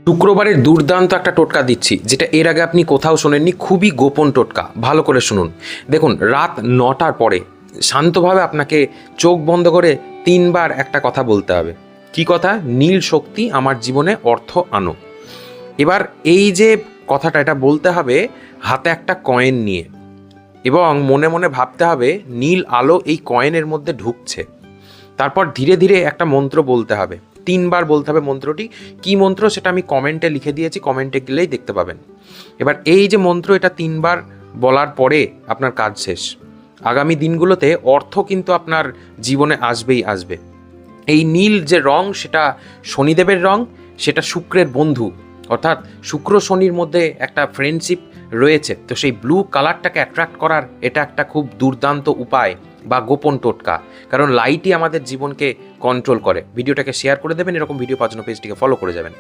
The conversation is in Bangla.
শুক্রবারের দুর্দান্ত একটা টোটকা দিচ্ছি, যেটা এর আগে আপনি কোথাও শোনেননি। খুবই গোপন টোটকা, ভালো করে শুনুন। দেখুন, রাত 9টার পরে শান্তভাবে আপনাকে চোখ বন্ধ করে 3বার একটা কথা বলতে হবে। কি কথা? নীল শক্তি আমার জীবনে অর্থ আনো। এবার এই যে কথাটা, এটা বলতে হবে হাতে একটা কয়েন নিয়ে, এবং মনে মনে ভাবতে হবে নীল আলো এই কয়েনের মধ্যে ঢুকছে। তারপর ধীরে ধীরে একটা মন্ত্র বলতে হবে, 3বার বলতে হবে মন্ত্রটি। কি মন্ত্র সেটা আমি কমেন্টে লিখে দিয়েছি, কমেন্টে গেলেই দেখতে পাবেন। এবার এই যে মন্ত্র, এটা 3বার বলার পরে আপনার কাজ শেষ। আগামী দিনগুলোতে অর্থ কিন্তু আপনার জীবনে আসবেই আসবে। এই নীল যে রং, সেটা শনিদেবের রং, সেটা শুক্রের বন্ধু, অর্থাৎ শুক্র শনির মধ্যে একটা ফ্রেন্ডশিপ রয়েছে। তো সেই ব্লু কালারটাকে অ্যাট্রাক্ট করার এটা একটা খুব দুর্দান্ত উপায় বা গোপন টোটকা, কারণ লাইটই আমাদের জীবনকে কন্ট্রোল করে। ভিডিওটাকে শেয়ার করে দেবেন, এরকম ভিডিও পাওয়ার জন্য পেজটিকে ফলো করে যাবেন।